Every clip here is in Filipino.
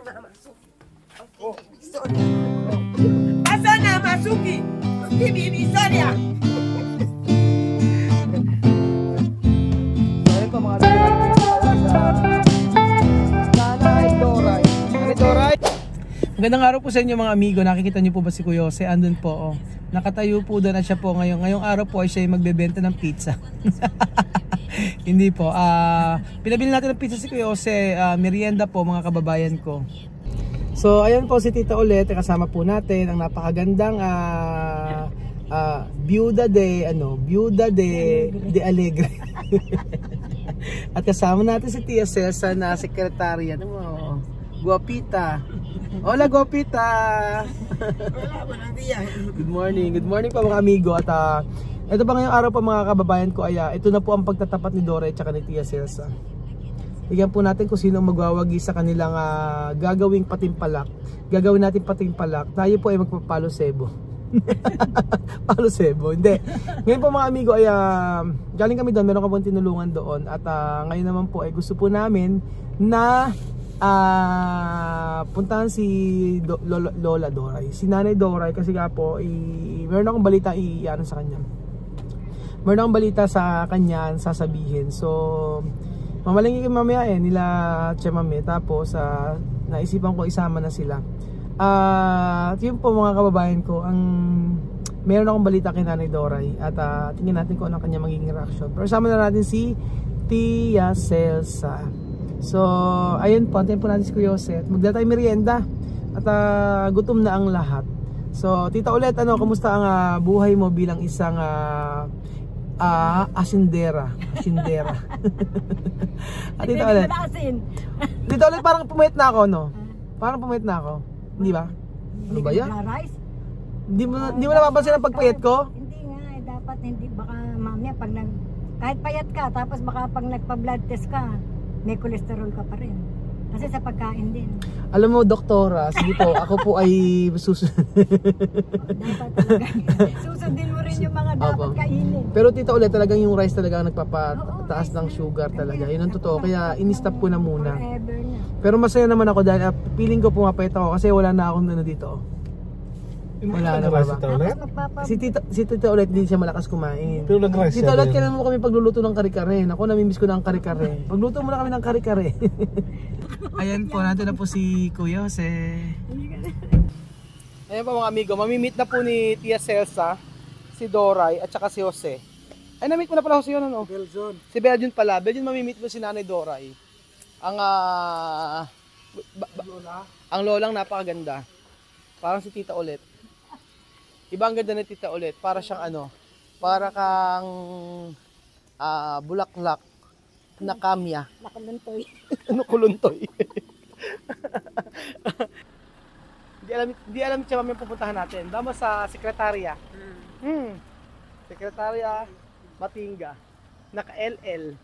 Asa na Masuki? Bibi Sonia. So ayun po mga Nanay Doray. Nanay Doray. Magandang araw po sa inyo mga amigo. Nakikita niyo po ba si Kuya Jose? Andun po. Oh. Nakatayo po doon at siya po ngayong araw po ay siya ay magbebenta ng pizza. Hindi po. Pinabili natin ng pizza si Kuya Jose. Merienda po mga kababayan ko. So ayan po si Tita ulit. Kasama po natin ang napakagandang Byuda de Alegre. At kasama natin si Tia Cesa na sekretarya. Guapita. Hola Guapita. Good morning. Good morning po mga amigo. At ito pa ngayong araw pa mga kababayan ko ay ito na po ang pagtatapat ni Dora at saka ni Tia Cesa. Tignan po natin kung sino magwawagi sa kanilang gagawing patimpalak. Gagawin natin patimpalak. Tayo po ay magpapalo sebo. Palo sebo. Hindi. Ngayon po mga amigo ay galing kami doon. Meron kami tinulungan doon. At ngayon naman po ay gusto po namin na puntahan si Lola Doray, si Nanay Doray, kasi nga po meron akong balita sa kanya. Meron akong balita sa kanya sasabihin. So mamalingin mamaya nila Chamame. Tapos naisipan ko isama na sila. Yun po mga kababayan ko, meron akong balita kay Nanay Doray. At tingnan natin kung ano kanya magiging reaction. Pero sama na natin si Tia Cesa. So, ayun po, antayin po natin si Kuya Jose. Magdala tayo merienda. At gutom na ang lahat. So, Tita ulit, kamusta ang buhay mo bilang isang asindera? At Tita ulit. Tita ulit, parang pumayat na ako, no? Parang pumayat na ako. Hindi ba? Ano ba yan? Hindi mo napapansin ang pagpayat ko? Hindi nga, dapat hindi. Baka mamaya, kahit payat ka, tapos baka pag nagpa-blood test ka, may cholesterol ka pa rin. Kasi sa pagkain din. Alam mo, doktora, sige po, ako po ay susunod. Dapat talaga. Susundin mo rin yung mga dapat kainin. Pero Tita ulit, talagang yung rice talaga ang nagpapataas ng sugar talaga. Yun ang totoo. Kaya in-stop ko na muna. Pero masaya naman ako dahil feeling ko pumapayat ako kasi wala na akong dito. Wala na ba? Si Tita ulit hindi siya malakas kumain. Pero nag-rice Tita ulit, kailan mo kami pagluluto ng kare-kare? Ako namimiss ko na ang kare-kare. Pagluto mo na kami ng kare-kare. Ayan po, nandito na po si Kuya Jose. Ayan po mga amigo, mamimit na po ni Tia Cesa, si Doray at saka si Jose. Ay, namit mo na pala Jose yun, ano? Belgian. Si Belgian pala. Belgian mamimit mo si Nanay Doray. Ang lolang napakaganda. Parang si Tita ulit. Ibang ganda ni Tita ulit. Para siyang para kang bulaklak na kamya. Nakuluntoy. Nakuluntoy. Hindi alam siya mamaya pupuntahan natin. Dama sa sekretarya. Sekretarya Matinga. Naka-LL.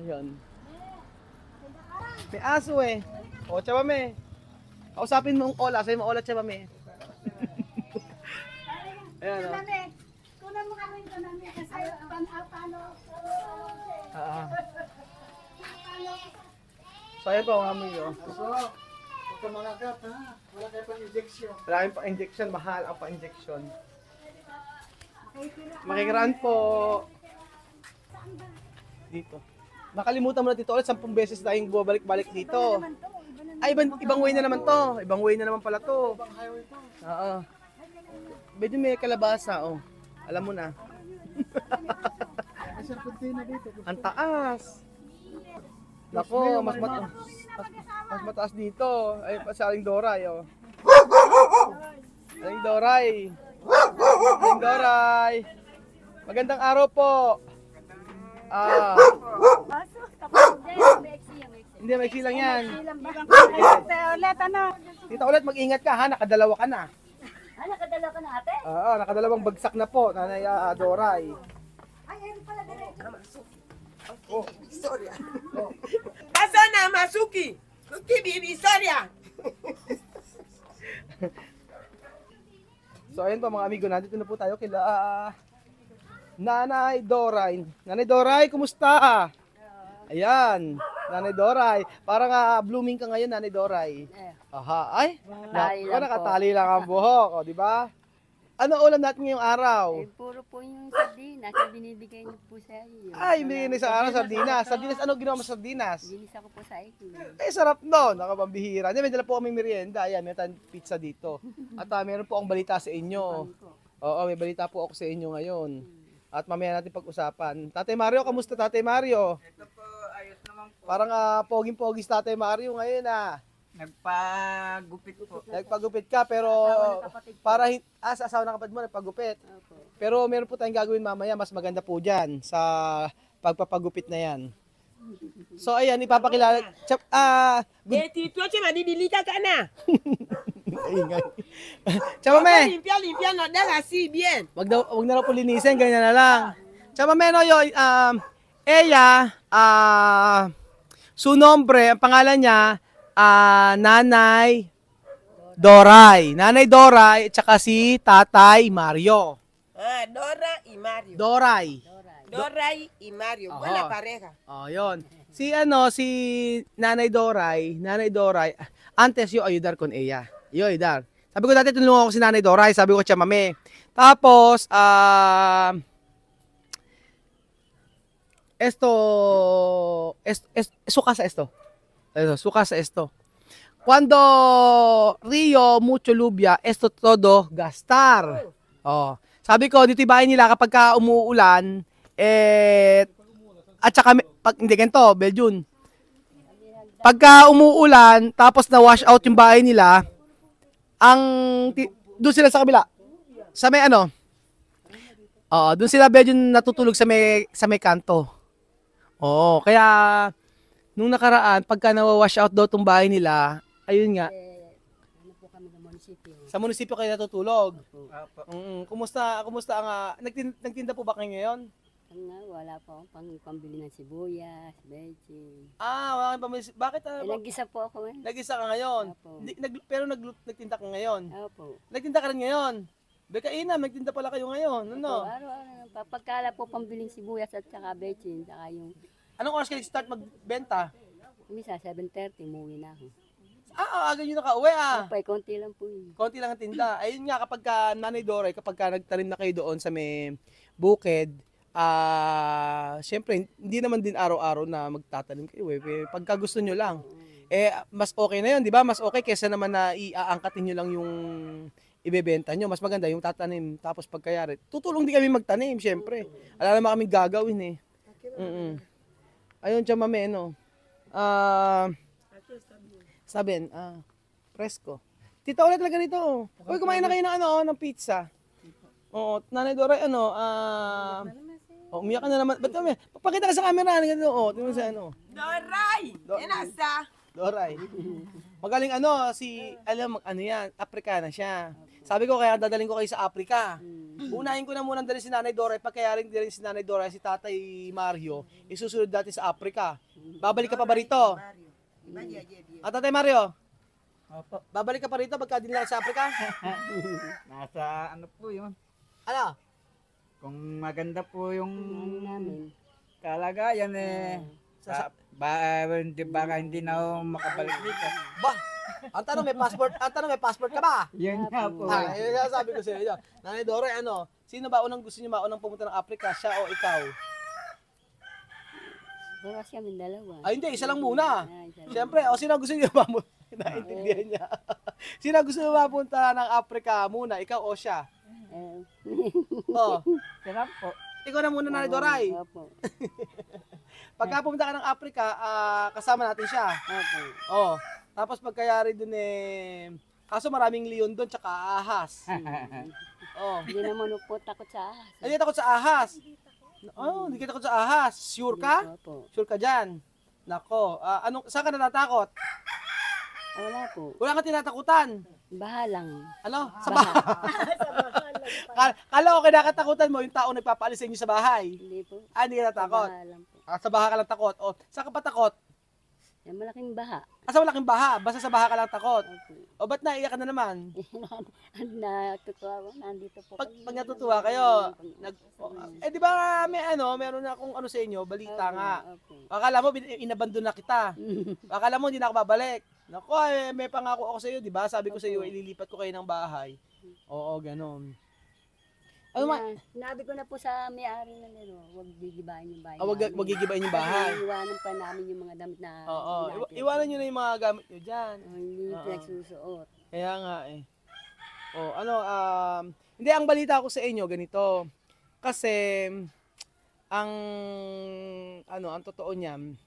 Ayun. May aso O, Chamame. Kausapin mo ang Ola. Sa'yo mo Ola, Chamame. Ayan, Kunan mo kami kasi paano. So ayan po mga amigo. So, huwag ka malagat ha. Wala kayo pang injection. Maraming pa injection, mahal ang pa injection. Makikiraan po. Dito. Nakalimutan mo na dito ulit, 10 beses tayong bumabalik-balik dito. Ay, ibang way na naman to. Ibang way na naman pala to. Ibang highway to. Oo. Medyo may kalabasa, Alam mo na. May serpentina dito. Ang taas. Nako, mas mataas dito. Ay, pa si Aling Doray, Aling Doray. Aling Doray. Magandang araw po. Hindi, maiksi lang yan. Tita ulit, mag-ingat ka ha, nakadalawa ka na. Nakadala ka na ate? Oo, nakadalawang bagsak na po, Nanay Doray. Ay, ayun pala diretso. Sonia. Asa na Masuki? Bibi Sonia. So ayun pa mga amigo, nandito na po tayo kila Nanay Doray. Nanay Doray, kumusta? Ayan, Nanay Doray. Parang blooming ka ngayon, Nanay Doray. Aha, ay. Nakatali lang ang buhok, o, di ba? Ano ulam natin ngayong araw? Puro po yung sardinas na binibigay niyo po sa iyo. Ay, binigyan sa araw, sardinas. Sardinas, ano ginawa mo sa sardinas? Ginisa ko po sa iyo. Sarap no, nakapambihira. May dala po kaming merienda. Ayan, may tayong pizza dito. At meron po akong balita sa inyo. Oo, may balita po ako sa inyo ngayon. At mamaya natin pag-usapan. Tatay Mario, kamusta Tatay Mario? Ito po, ayos naman po. Parang poging-pogi si Tatay Mario ngayon Nagpagupit po. Nagpagupit ka pero para sa asawa ng kapatid mo nagpagupit. Pero meron po tayong gagawin mamaya, mas maganda po diyan sa pagpapagupit na 'yan. So ayan, ipapakilala Tito, madidilita ka na. Ingay. Chamame. Limpia na dala si bien. Wag na raw po linisin, ganyan na lang. Chamame no yo ella su nombre, ang pangalan niya Nanay Doray. Nanay Doray at saka si Tatay Mario. Dora y Mario. Doray. Doray y Mario. Buena pareja. Oh, yun. Si Nanay Doray, antes yo ayudar con ella. Yo ayudar. Sabi ko dati tulungan ko si Nanay Doray, sabi ko chamame. Tapos suka sa esto. Cuando río mucho lluvia, esto todo gastar. Oh. Sabi ko, dito yung bahay nila kapag ka umuulan, at saka, hindi ganito, Belgium. Pagka umuulan, tapos na-wash out yung bahay nila, doon sila sa kabila. Sa may doon sila Belgium natutulog sa may kanto. Oo, kaya, nung nakaraan, pagka na-wash out daw itong bahay nila, ayun nga. Ano po kami ng munisipyo? Sa munisipyo kayo natutulog? Kumusta ang, nagtinda po ba kayo ngayon? Wala po akong pambili ng sibuyas, bechin. Wala kang pambili. Bakit? Nag-isa po ako eh. Nag-isa ka ngayon? Opo. Pero nagtinda ka ngayon? Opo. Nagtinda ka rin ngayon? Bekaina, nagtinda pala kayo ngayon. Ano? Araw-araw. Pagkala po pambiling sibuyas at saka bechin, saka yung... Anong oras kayo start magbenta? Misa, 7:30, umuwi na ako. Aga nyo nakauwi Opay, konti lang po yun. Konti lang ang tinda. Ayun nga, kapag Nanay Doray, kapag nagtanim na kayo doon sa may bukid, syempre, hindi naman din araw-araw na magtatanim kayo. Pagka gusto nyo lang. Mas okay na yun, di ba? Mas okay kesa naman na iaangkatin nyo lang yung ibebenta nyo. Mas maganda yung tatanim. Tapos pagkayari, tutulong din kami magtanim, syempre. Wala naman kaming gagawin Ayun, chamame, sabihin, presko. Tita, ulit talaga nito. Uy, kumain na kayo ng pizza. Oo, Nanay Doray, umiyak ka na naman. Ba't kami? Pakita ka sa camera. Tingnan mo sa Doray! Doray. Magaling yan, Africana siya. Sabi ko, kaya dadaling ko kayo sa Africa. Unahin ko na muna dali si Nanay Doray. Pagkayaring din si Nanay Doray, si Tatay Mario, isusunod dati sa Africa. Babalik ka pa ba rito? Tatay Mario? Opo. Babalik ka pa rito pagka din lang sa Africa? Nasa po yun. Ano? Kung maganda po yung Namin. kalagayan baka hindi na ako makabalik dito. Ba? Ang tanong may passport ka ba? Yun nga po. Yun nga sabi ko sa iyo. Nanay Doray, sino ba gusto niyo maunang pumunta ng Africa, siya o ikaw? Bukas kami dalawa. Ay hindi, isa lang muna. Siyempre, sino gusto niyo naintindihan niya. Sino gusto niyo mapunta ng Africa muna, ikaw o siya? Sarap po. Ikaw na muna, Nanay Doray. Opo. Pagka pumunta ka ng Africa, kasama natin siya. Opo. Tapos pagkayari dun kaso maraming leon doon, tsaka ahas. Hindi naman po takot sa ahas. Hindi takot sa ahas. Hindi ka takot sa ahas. Sure ka? Opo. Sure ka dyan? Nako, saan ka natatakot? Wala po. Wala ka tinatakutan. Baha lang. Sa bahay. Kala ko kinakatakutan mo yung tao nagpapaalis sa inyo sa bahay. Hindi po. Hindi ka natakot. Baha lang po. Sa baha ka lang takot. Saan ka pa takot? Yung malaking baha. Sa malaking baha. Basta sa baha ka lang takot. Opo. O ba't naiyak ka na naman? Natutuwa ko, nandito po. Pag natutuwa kayo, di ba meron na akong ano sa inyo, balita nga. Okay. Akala mo inabandon na kita. Akala mo hindi na ako babalik. Naku, may pangako ako sa iyo, di ba? Sabi ko sa iyo, ililipat ko kayo ng bahay. Oo, ganon. Ano Sinabi ko na po sa may-ari na nilo, huwag gigibahin yung bahay. wag gigibahin yung bahay. Iwanan pa namin yung mga damit na Oo, natin. iwanan nyo na yung mga gamit nyo dyan. Hindi Oo. pinagsusuot. Kaya nga eh. Hindi, ang balita ko sa inyo, ganito. Kasi, ang totoo niyan,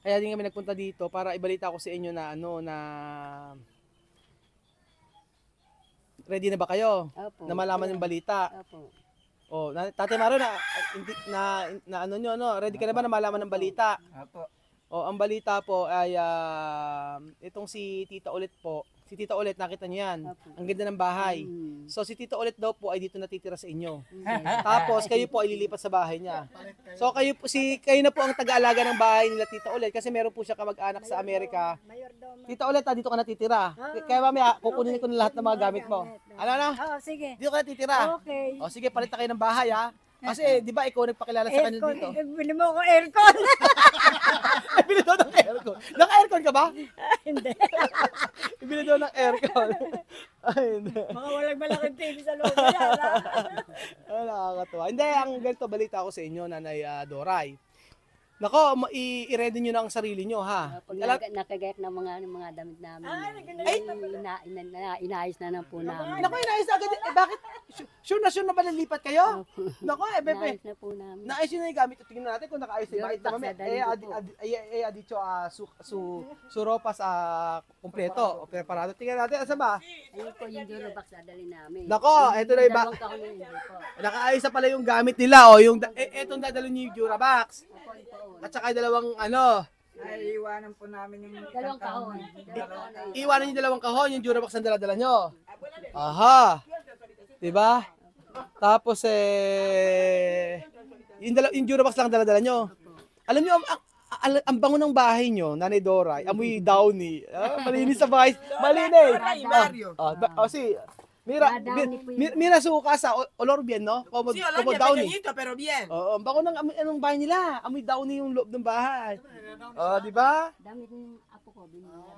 kaya din kami nagpunta dito para ibalita ko sa inyo na ready na ba kayo? Opo. Na malaman yung balita. Opo. Tatay Maro, ready ka na ba na malaman ng balita? Apo. Ang balita po ay itong si Tita Ulit po. Si Tita Ulit, nakita niyo yan. Opo. Ang ganda ng bahay. So si Tita Ulit daw po ay dito natitira sa inyo. Okay. Tapos kayo po ay lilipat sa bahay niya. So kayo na po ang taga-alaga ng bahay nila Tita Ulit kasi meron po siya kamag-anak sa Amerika. Mayordomo. Tita Ulit, dito ka natitira. Kaya mamaya kukunin ko na lahat ng mga gamit mo. Ano na? Oo, sige. Dito ka natitira. Okay. O sige, palit na kayo ng bahay ha. Kasi di ba ikaw nagpakilala sa kanila dito? Bili mo ko aircon. Ay, bili daw ng aircon. Naka-aircon ka ba? Hindi. Bili daw ng aircon. Ay, hindi. Mga walang malaking TV sa loob niya. Nakakatawa. Hindi, ang ganito balita ko sa inyo, Nanay Doray. Nako, i-ready nyo na ang sarili nyo, ha? Pag nakagayat ng mga damit namin, inaayos na po namin. Nako, inaayos na agad. Bakit? Sure na ba nalipat kayo? Nako, bebe. Inaayos na po namin. Naayos yun na yung gamit. Tingnan natin kung nakaayos na bakit kami. Adityo, suropas, kumpleto, o preparado. Tingnan natin, asa ba? Ayun po yung Durobox dadali namin. Nako, eto na iba. Dalawang kahon na yun po. Nakaayos na pala yung gamit nila, o. Etong dadalo niyo yung Durabox. At saka dalawang Ay, iwanan po namin yung Dalawang kahon. iwanan yung dalawang kahon, yung Durabox ang dala-dala nyo. Aha. Diba? Tapos yung Durabox lang dala-dala nyo. Alam nyo, ang bango ng bahay nyo, Nanay Doray, amoy downy. Malinis sa bahay. Malinis. Mario. Mira suka sa olor bien, no? Como Sí, hola, downy. pequeñito, pero bien. Oo, ang bango ng anong bahay nila. Amoy downy yung loob ng bahay. Di ba? Damit ng apo ko.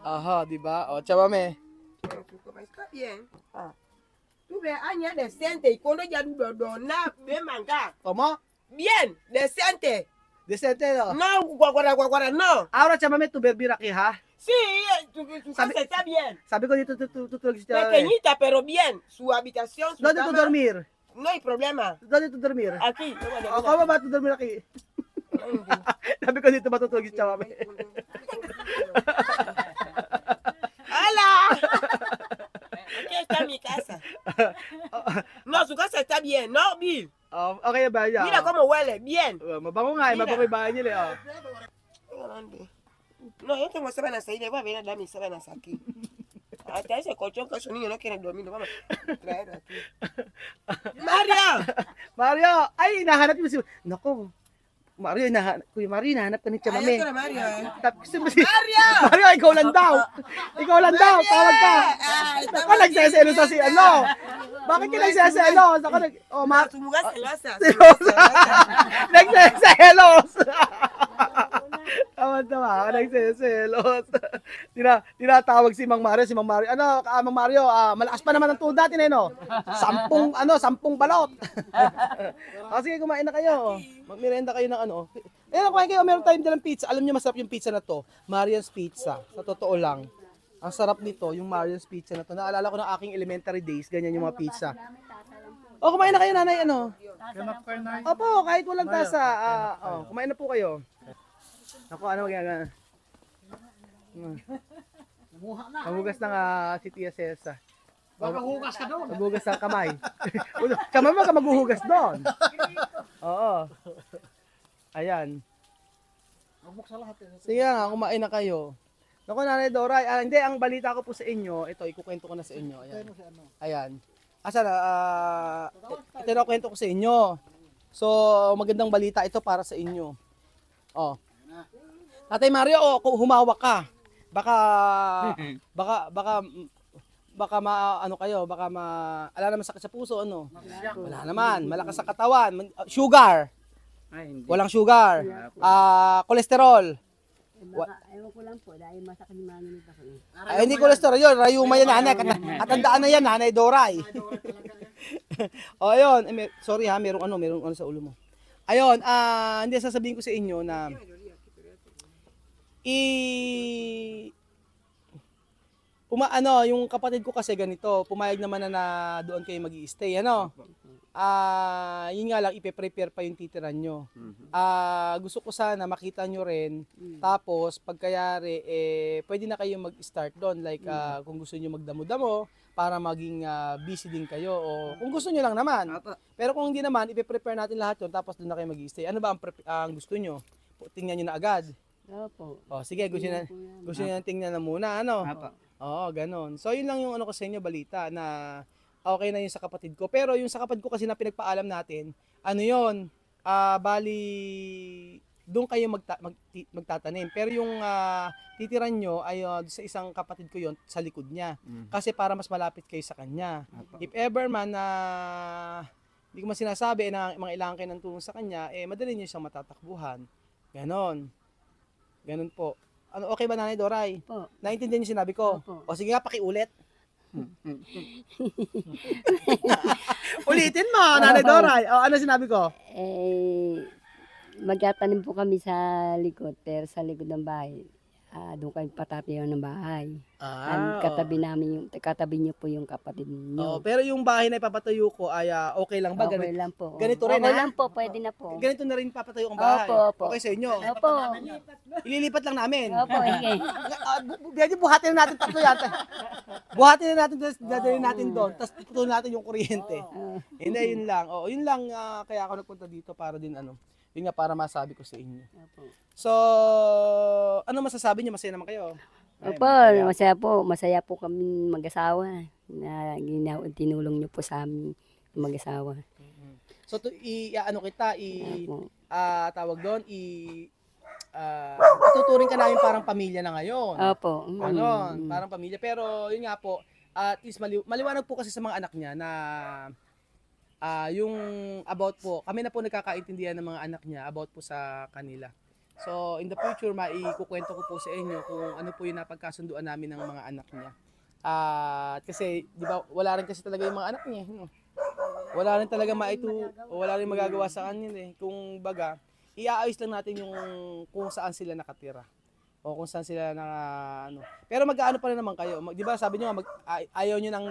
Aha, di ba? Chamame. Está bien. Tú ves, aña decente. Y cuando ya no dona, ve manga. Como? Bien, decente. Decente, no? No, guaguara, no. Ahora, chamame tu berbir aquí, ha? Sí, tu casa está bien. Sabi ko dito tutulog siya. Pequeñita, pero bien. Su habitación, su ¿Dónde tu cama, dormir? no hay problema. ¿Dónde tu dormir? Aquí. ¿Cómo va tu dormir aquí? Sabi ko dito matutulog si chamame. ¡Hala! Aquí está mi casa. No, su casa está bien, ¿no, Bill? Okay ba yan? Mira cómo huele, bien. Mabango nga, mabango yung bahay nila. No, yo tengo sábanas ahí, le voy a venir a dar mis sábanas aquí. Hasta ese colchón que esos niños no quieren dormir, lo vamos a traer aquí. ¡Mario! Mario! Ay, hinahanap mo si... Naku, Mario, Kuya Mario, hinahanap ka ni chamame. Ayaw ko na, Mario. Mario! Mario, ikaw lang daw! Ikaw lang daw! Tawag ka! Ako nagsaselo sa si ano? Bakit ka nagsaselo? Ako Sumugas celosa. nagsaselos! Tama, ako nagsaselos. Tinatawag si Mang Mario, ano, Mang Mario, malakas pa naman ang tuhod natin eh, no? 10 balot. Sige, kumain na kayo. Magmerenda kayo ng ano. Kumain kayo, meron tayong dalang pizza. Alam niyo masarap yung pizza na to. Marian's Pizza. Sa totoo lang. Ang sarap nito, yung Marian's Pizza na to. Naalala ko ng aking elementary days, ganyan yung mga pizza. Kumain na kayo, nanay, ano? Opo, kahit walang tasa. Kumain na po kayo. Ako, ano magiging? Magugas ng si Tia Cesa. Maghuhugas ka doon. Magugas ng kamay. Kamay mo ka maghuhugas doon. Oo. Ayan. Magbuksa lahat. Sige nga, kumain na kayo. Naku, Nanay Doray. Hindi, ang balita ko po sa inyo, ito, ikukwento ko na sa inyo. Ayan. Ayan. Asa na, ito na kwento ko sa inyo. So, magandang balita ito para sa inyo. Tatay Mario, humawak ka. baka baka ano kayo, baka ala naman sakit sa puso, ano? Wala naman, malakas sa katawan, sugar. Ay, hindi. Walang sugar. Kolesterol. Baka, ewan ko lang po, dahil masakit ni mami nito ko. Ay, hindi kolesterol yun, rayuma yan, nanay. Katandaan na yan, nanay Doray. O, ayun. Sorry ha, merong ano sa ulo mo. Ayun, hindi, sasabihin ko sa inyo na yung kapatid ko kasi ganito, pumayag naman na doon kayo mag-i-stay, ano? Yun nga lang, ipe-prepare pa yung titiran nyo. Gusto ko sana makita nyo rin, tapos pagkayari, pwede na kayo mag-start doon. Like, kung gusto nyo magdamo-damo, para maging busy din kayo, o kung gusto nyo lang naman. Pero kung hindi naman, ipe-prepare natin lahat yun, tapos doon na kayo mag-i-stay. Ano ba ang gusto nyo? Tingnan nyo na agad. Opo. O, sige, gusto nyo tingnan na muna, ano? Oo, ganun. So, yun lang yung ano ko sa inyo, balita, na okay na yun sa kapatid ko. Pero yung sa kapatid ko kasi na pinagpaalam natin, ano yun, bali, doon kayo magtatanim. Pero yung titiran nyo ay sa isang kapatid ko yun, sa likod niya. Kasi para mas malapit kayo sa kanya. If ever man na hindi ko man sinasabi na mga ilangan kayo ng tulong sa kanya, madali nyo siyang matatakbuhan. Ganon. Ganon po. Ano, okay ba, Nanay Doray? Opo. Naintindihan niyo sinabi ko? Opo. O sige nga, pakiulit. Ulitin mo, Nanay Doray. O, ano sinabi ko? Magtatanim po kami sa likod, pero sa likod ng bahay. Doon kami patatayo ng bahay. Katabi niyo po yung kapatid niyo. Pero yung bahay na ipapatayo ko ay okay lang ba? Okay lang po. Ganito rin, okay ha? lang po, pwede na po. Ganito na rin papatayo ang bahay. Opo. Okay sa inyo? Opo. Ililipat lang namin. Opo, hige. Pwede buhatin natin tatlo yan. Buhatin na natin, dadalhin natin doon, tapos tutunan natin yung kuryente. Hindi, yun lang. Yun lang, kaya ako nagpunta dito para din yun nga, para masabi ko sa inyo. Opo. So, ano masasabi niyo? Masaya naman kayo? Opo, masaya po. Masaya po kami mag-asawa na tinulong niyo po sa amin mag-asawa. So, Opo. tawag doon, tuturing ka namin parang pamilya na ngayon. Opo. Ganon, parang pamilya. Pero, yun nga po, at least maliwanag po kasi sa mga anak niya na yung about po, kami na po nagkakaintindihan ng mga anak niya about po sa kanila. So, in the future, maikukwento ko po sa inyo kung ano po yung napagkasunduan namin ng mga anak niya. Kasi, di ba, wala rin kasi talaga yung mga anak niya. Wala rin talaga wala rin magagawa sa kanya. Kung baga, iaayos lang natin yung kung saan sila nakatira. O kung saan sila Pero mag-aano pa rin naman kayo. Di ba, sabi niyo, ayaw niyo nang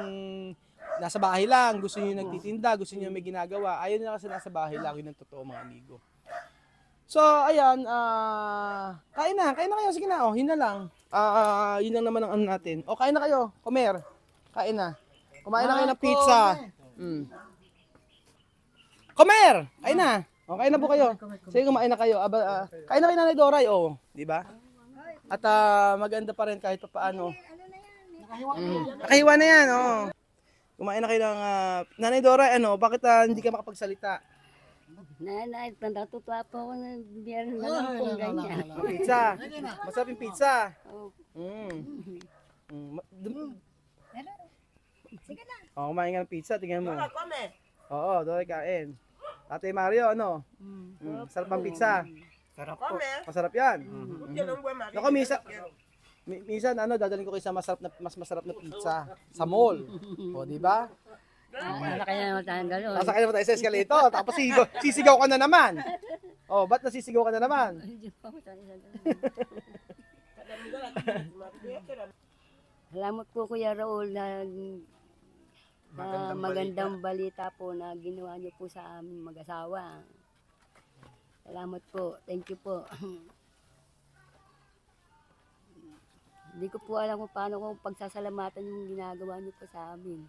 nasa bahay lang, gusto niyo nagtitinda, gusto niyo may ginagawa. Ayaw niyo kasi nasa bahay lang, yun ang totoo, mga amigo. So, ayan, kain na kayo, sige na, yun na lang. Yun lang naman ang ano natin. Kain na kayo, Comer. Kain na. Kumain na kayo ng pizza. Comer, kain na. Kain na po kayo. Sige, kumain na kayo. Kain na kayo, Nanay Doray, di ba? At maganda pa rin kahit pa paano. Nakahiwa na yan, Kumain na kayo ng Nanay Doray, bakit hindi ka makapagsalita? Nanay, natutuwa po ako na biyernes na lang po ganyan. Pizza. Masarap yung pizza. Sige na. Kumain ka ng pizza, tingnan mo. Oo, Doray kain. Ate Mario, sarap ang pizza. Sarap po. Masarap yan. Ako, minsan dadalhin ko kayo sa mas masarap na pizza sa mall. Di ba? Kaya naman tayong gano'n. Sasakay naman tayo sa escalator, tapos sisigaw ka na naman. Ba't nasisigaw ka na naman? Salamat po Kuya Raul na magandang balita po na ginawa niyo po sa aming mag-asawa. Salamat po. Thank you po. Hindi ko po alam kung paano ko pagsasalamatan yung ginagawa niyo po sa amin.